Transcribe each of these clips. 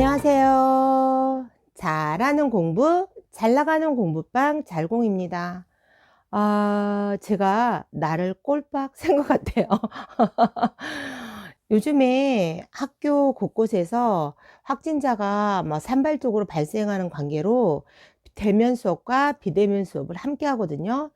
안녕하세요. 잘하는 공부, 잘 나가는 공부방 잘공입니다. 제가 나를 꼴박 센 것 같아요. 요즘에 학교 곳곳에서 확진자가 산발적으로 발생하는 관계로 대면 수업과 비대면 수업을 함께 하거든요.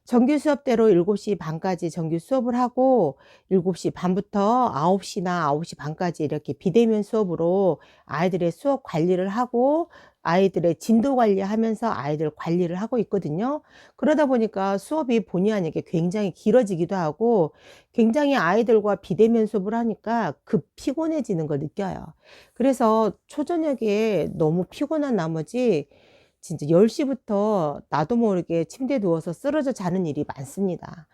정규 수업대로 7시 반까지 정규 수업을 하고 7시 반부터 9시나 9시 반까지 이렇게 비대면 수업으로 아이들의 수업 관리를 하고 아이들의 진도 관리하면서 아이들 관리를 하고 있거든요. 그러다 보니까 수업이 본의 아니게 굉장히 길어지기도 하고 굉장히 아이들과 비대면 수업을 하니까 급 피곤해지는 걸 느껴요. 그래서 초저녁에 너무 피곤한 나머지 진짜 10시부터 나도 모르게 침대에 누워서 쓰러져 자는 일이 많습니다.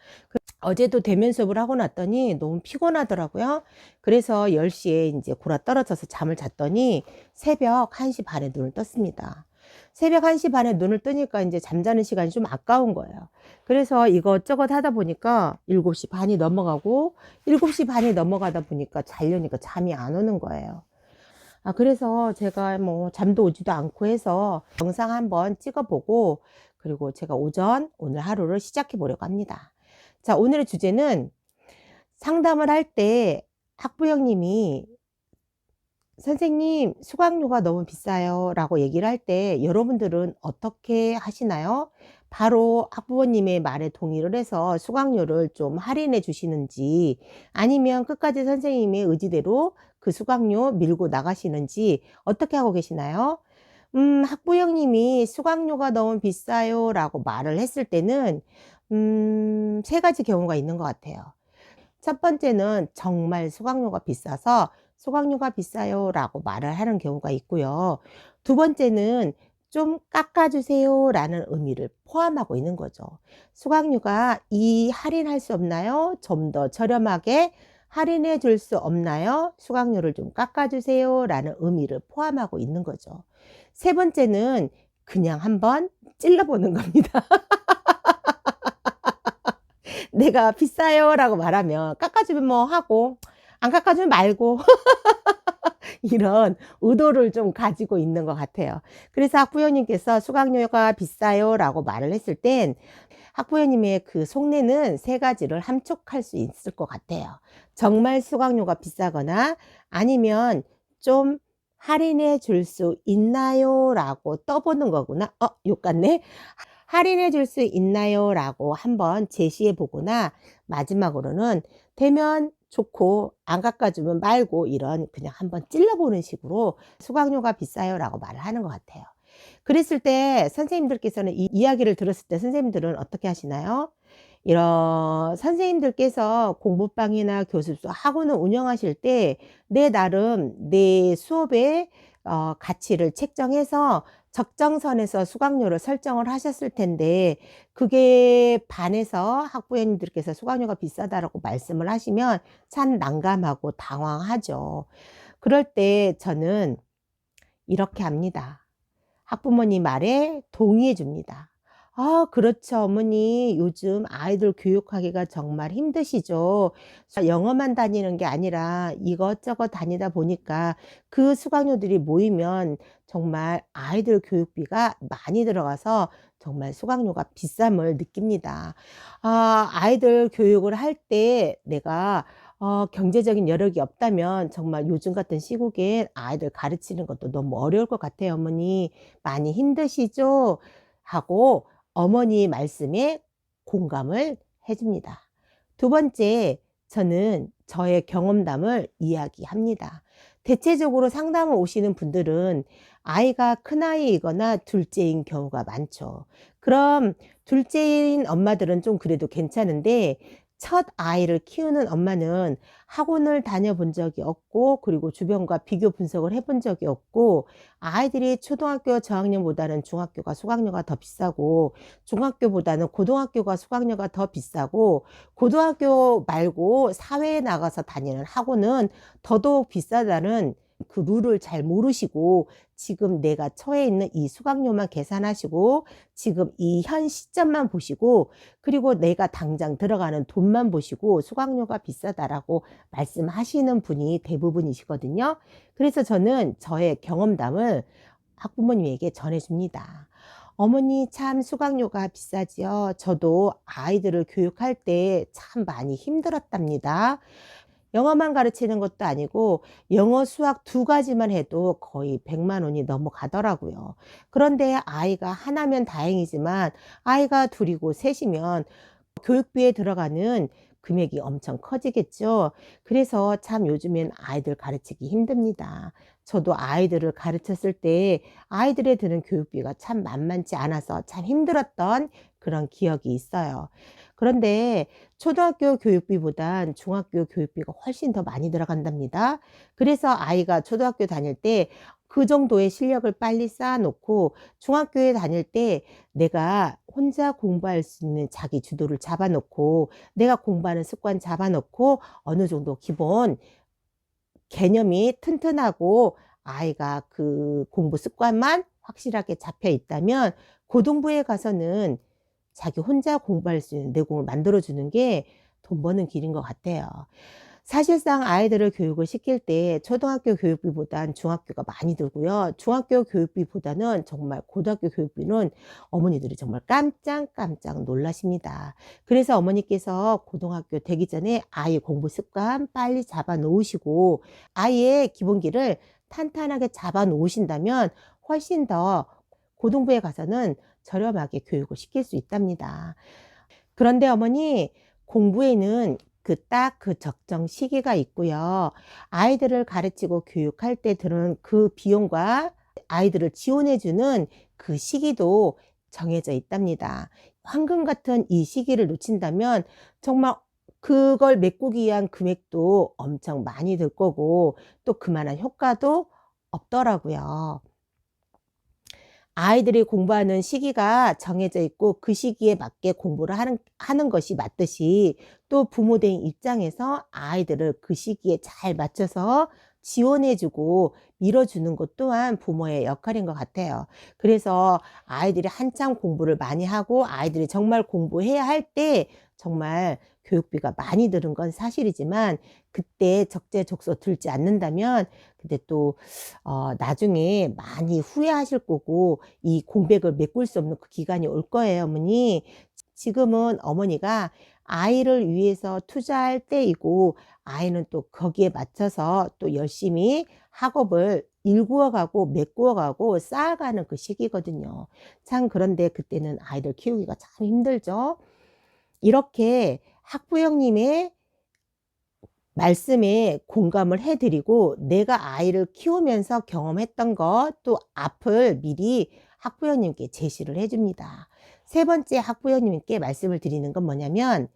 어제도 대면 수업을 하고 났더니 너무 피곤하더라고요. 그래서 10시에 이제 골아떨어져서 잠을 잤더니 새벽 1시 반에 눈을 떴습니다. 새벽 1시 반에 눈을 뜨니까 이제 잠자는 시간이 좀 아까운 거예요. 그래서 이것저것 하다 보니까 7시 반이 넘어가고 7시 반이 넘어가다 보니까 자려니까 잠이 안 오는 거예요. 그래서 제가 잠도 오지도 않고 해서 영상 한번 찍어보고 그리고 제가 오늘 하루를 시작해 보려고 합니다. 자, 오늘의 주제는 상담을 할 때 학부형님이 선생님 수강료가 너무 비싸요 라고 얘기를 할 때 여러분들은 어떻게 하시나요? 바로 학부모님의 말에 동의를 해서 수강료를 좀 할인해 주시는지 아니면 끝까지 선생님의 의지대로 그 수강료 밀고 나가시는지 어떻게 하고 계시나요? 학부형님이 수강료가 너무 비싸요 라고 말을 했을 때는 세 가지 경우가 있는 것 같아요. 첫 번째는 정말 수강료가 비싸서 수강료가 비싸요 라고 말을 하는 경우가 있고요. 두 번째는 좀 깎아주세요 라는 의미를 포함하고 있는 거죠. 수강료가 할인할 수 없나요? 좀 더 저렴하게 할인해 줄 수 없나요? 수강료를 좀 깎아주세요 라는 의미를 포함하고 있는 거죠. 세 번째는 그냥 한번 찔러보는 겁니다. 내가 비싸요 라고 말하면 깎아주면 뭐 하고 안 깎아주면 말고 이런 의도를 좀 가지고 있는 것 같아요. 그래서 학부모님께서 수강료가 비싸요 라고 말을 했을 땐 학부모님의 그 속내는 세 가지를 함축할 수 있을 것 같아요. 정말 수강료가 비싸거나 아니면 좀 할인해 줄 수 있나요 라고 떠보는 거구나. 욕 같네. 할인해 줄 수 있나요? 라고 한번 제시해 보거나 마지막으로는 되면 좋고 안 깎아주면 말고 이런 그냥 한번 찔러보는 식으로 수강료가 비싸요 라고 말을 하는 것 같아요. 그랬을 때 선생님들께서는 이 이야기를 들었을 때 선생님들은 어떻게 하시나요? 이런 선생님들께서 공부방이나 교습소 학원을 운영하실 때 내 나름 내 수업의 가치를 책정해서 적정선에서 수강료를 설정을 하셨을 텐데 그게 반해서 학부모님들께서 수강료가 비싸다라고 말씀을 하시면 참 난감하고 당황하죠. 그럴 때 저는 이렇게 합니다. 학부모님 말에 동의해 줍니다. 그렇죠, 어머니. 요즘 아이들 교육하기가 정말 힘드시죠. 영어만 다니는 게 아니라 이것저것 다니다 보니까 그 수강료들이 모이면 정말 아이들 교육비가 많이 들어가서 정말 수강료가 비쌈을 느낍니다. 아이들 교육을 할 때 내가 경제적인 여력이 없다면 정말 요즘 같은 시국엔 아이들 가르치는 것도 너무 어려울 것 같아요, 어머니. 많이 힘드시죠? 하고 어머니 말씀에 공감을 해 줍니다. 두 번째, 저는 저의 경험담을 이야기합니다. 대체적으로 상담을 오시는 분들은 아이가 큰아이이거나 둘째인 경우가 많죠. 그럼 둘째인 엄마들은 좀 그래도 괜찮은데 첫 아이를 키우는 엄마는 학원을 다녀본 적이 없고 그리고 주변과 비교 분석을 해본 적이 없고 아이들이 초등학교 저학년보다는 중학교가 수강료가 더 비싸고 중학교보다는 고등학교가 수강료가 더 비싸고 고등학교 말고 사회에 나가서 다니는 학원은 더더욱 비싸다는 그 룰을 잘 모르시고 지금 내가 처해 있는 이 수강료만 계산하시고 지금 이 현 시점만 보시고 그리고 내가 당장 들어가는 돈만 보시고 수강료가 비싸다라고 말씀하시는 분이 대부분이시거든요. 그래서 저는 저의 경험담을 학부모님에게 전해줍니다. 어머니 참 수강료가 비싸지요. 저도 아이들을 교육할 때 참 많이 힘들었답니다. 영어만 가르치는 것도 아니고 영어, 수학 두 가지만 해도 거의 100만 원이 넘어가더라고요. 그런데 아이가 하나면 다행이지만 아이가 둘이고 셋이면 교육비에 들어가는 금액이 엄청 커지겠죠. 그래서 참 요즘엔 아이들 가르치기 힘듭니다. 저도 아이들을 가르쳤을 때 아이들에 드는 교육비가 참 만만치 않아서 참 힘들었던 그런 기억이 있어요. 그런데 초등학교 교육비보단 중학교 교육비가 훨씬 더 많이 들어간답니다. 그래서 아이가 초등학교 다닐 때 그 정도의 실력을 빨리 쌓아놓고 중학교에 다닐 때 내가 혼자 공부할 수 있는 자기 주도를 잡아놓고 내가 공부하는 습관 잡아놓고 어느 정도 기본 개념이 튼튼하고 아이가 그 공부 습관만 확실하게 잡혀 있다면 고등부에 가서는 자기 혼자 공부할 수 있는 내공을 만들어 주는 게 돈 버는 길인 것 같아요. 사실상 아이들을 교육을 시킬 때 초등학교 교육비보단 중학교가 많이 들고요. 중학교 교육비보다는 정말 고등학교 교육비는 어머니들이 정말 깜짝깜짝 놀라십니다. 그래서 어머니께서 고등학교 되기 전에 아이 공부 습관 빨리 잡아 놓으시고 아이의 기본기를 탄탄하게 잡아 놓으신다면 훨씬 더 고등부에 가서는 저렴하게 교육을 시킬 수 있답니다. 그런데 어머니 공부에는 그 적정 시기가 있고요. 아이들을 가르치고 교육할 때 드는 그 비용과 아이들을 지원해주는 그 시기도 정해져 있답니다. 황금 같은 이 시기를 놓친다면 정말 그걸 메꾸기 위한 금액도 엄청 많이 들 거고 또 그만한 효과도 없더라고요. 아이들이 공부하는 시기가 정해져 있고 그 시기에 맞게 공부를 하는 것이 맞듯이 또 부모된 입장에서 아이들을 그 시기에 잘 맞춰서 지원해주고 밀어주는 것 또한 부모의 역할인 것 같아요. 그래서 아이들이 한참 공부를 많이 하고 아이들이 정말 공부해야 할 때 정말 교육비가 많이 드는 건 사실이지만 그때 적재적소 들지 않는다면 근데 또 나중에 많이 후회하실 거고 이 공백을 메꿀 수 없는 그 기간이 올 거예요, 어머니. 지금은 어머니가 아이를 위해서 투자할 때이고 아이는 또 거기에 맞춰서 또 열심히 학업을 일구어 가고 메꾸어 가고 쌓아가는 그 시기거든요. 참 그런데 그때는 아이들 키우기가 참 힘들죠. 이렇게 학부형님의 말씀에 공감을 해 드리고 내가 아이를 키우면서 경험했던 것 또 앞을 미리 학부형님께 제시를 해 줍니다. 세 번째 학부형님께 말씀을 드리는 건 뭐냐면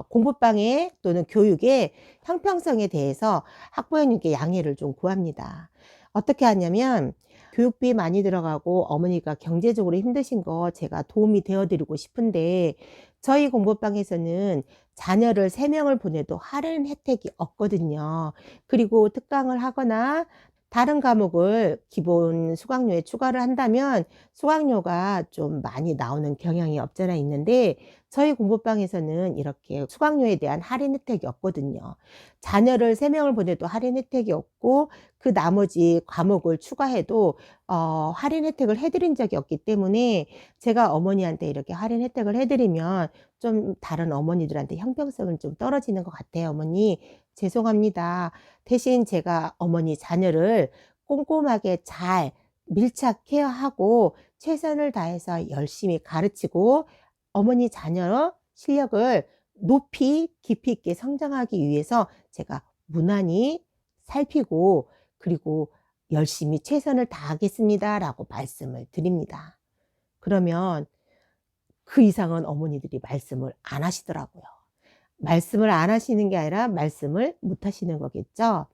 공부방해 또는 교육의 형평성에 대해서 학부형님께 양해를 좀 구합니다. 어떻게 하냐면 교육비 많이 들어가고 어머니가 경제적으로 힘드신 거 제가 도움이 되어 드리고 싶은데 저희 공부방에서는 자녀를 3명을 보내도 할인 혜택이 없거든요. 그리고 특강을 하거나 다른 과목을 기본 수강료에 추가를 한다면 수강료가 좀 많이 나오는 경향이 없잖아 있는데 저희 공부방에서는 이렇게 수강료에 대한 할인 혜택이 없거든요. 자녀를 3명을 보내도 할인 혜택이 없고 그 나머지 과목을 추가해도 할인 혜택을 해드린 적이 없기 때문에 제가 어머니한테 이렇게 할인 혜택을 해드리면 좀 다른 어머니들한테 형평성은 좀 떨어지는 것 같아요. 어머니 죄송합니다. 대신 제가 어머니 자녀를 꼼꼼하게 잘 밀착 케어하고 최선을 다해서 열심히 가르치고 어머니 자녀 실력을 높이 깊이 있게 성장하기 위해서 제가 무난히 살피고 그리고 열심히 최선을 다하겠습니다 라고 말씀을 드립니다. 그러면 그 이상은 어머니들이 말씀을 안 하시더라고요. 말씀을 안 하시는 게 아니라 말씀을 못 하시는 거겠죠.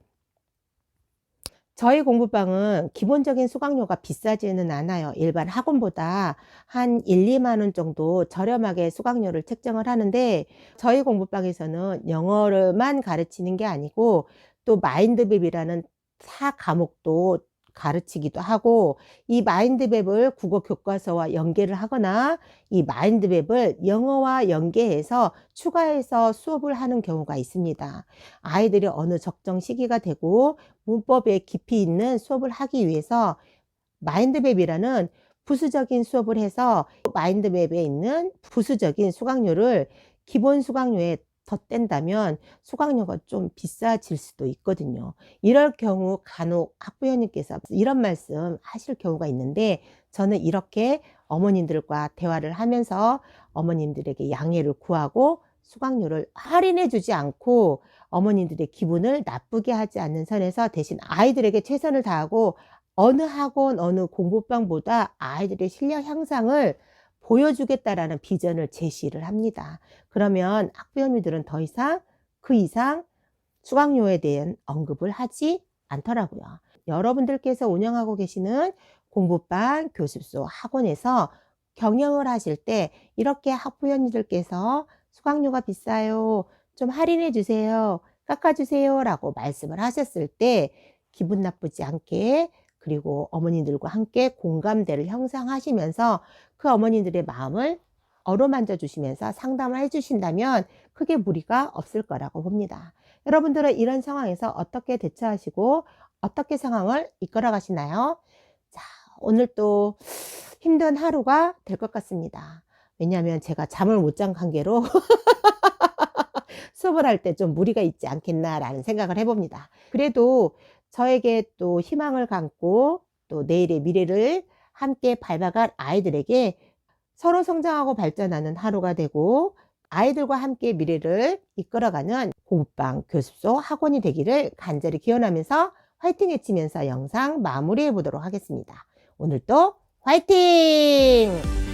저희 공부방은 기본적인 수강료가 비싸지는 않아요. 일반 학원보다 한 1-2만 원 정도 저렴하게 수강료를 책정을 하는데 저희 공부방에서는 영어를만 가르치는 게 아니고 또 마인드맵이라는 타 과목도 가르치기도 하고 이 마인드맵을 국어 교과서와 연계를 하거나 이 마인드맵을 영어와 연계해서 추가해서 수업을 하는 경우가 있습니다. 아이들이 어느 적정 시기가 되고 문법에 깊이 있는 수업을 하기 위해서 마인드맵이라는 부수적인 수업을 해서 마인드맵에 있는 부수적인 수강료를 기본 수강료에 덧댄다면 수강료가 좀 비싸질 수도 있거든요. 이럴 경우 간혹 학부모님께서 이런 말씀 하실 경우가 있는데, 저는 이렇게 어머님들과 대화를 하면서 어머님들에게 양해를 구하고 수강료를 할인해 주지 않고 어머님들의 기분을 나쁘게 하지 않는 선에서 대신 아이들에게 최선을 다하고 어느 학원, 어느 공부방보다 아이들의 실력 향상을 보여주겠다라는 비전을 제시를 합니다. 그러면 학부모님들은 더 이상 그 이상 수강료에 대한 언급을 하지 않더라고요. 여러분들께서 운영하고 계시는 공부방, 교습소, 학원에서 경영을 하실 때 이렇게 학부모님들께서 수강료가 비싸요, 좀 할인해 주세요, 깎아 주세요 라고 말씀을 하셨을 때 기분 나쁘지 않게, 그리고 어머니들과 함께 공감대를 형성하시면서 그 어머니들의 마음을 어루만져 주시면서 상담을 해 주신다면 크게 무리가 없을 거라고 봅니다. 여러분들은 이런 상황에서 어떻게 대처하시고 어떻게 상황을 이끌어 가시나요? 자, 오늘 또 힘든 하루가 될 것 같습니다. 왜냐하면 제가 잠을 못 잔 관계로 수업을 할 때 좀 무리가 있지 않겠나라는 생각을 해봅니다. 그래도 저에게 또 희망을 갖고 또 내일의 미래를 함께 밟아갈 아이들에게 서로 성장하고 발전하는 하루가 되고 아이들과 함께 미래를 이끌어가는 공부방, 교습소, 학원이 되기를 간절히 기원하면서 화이팅 외치면서 영상 마무리해 보도록 하겠습니다. 오늘도 화이팅!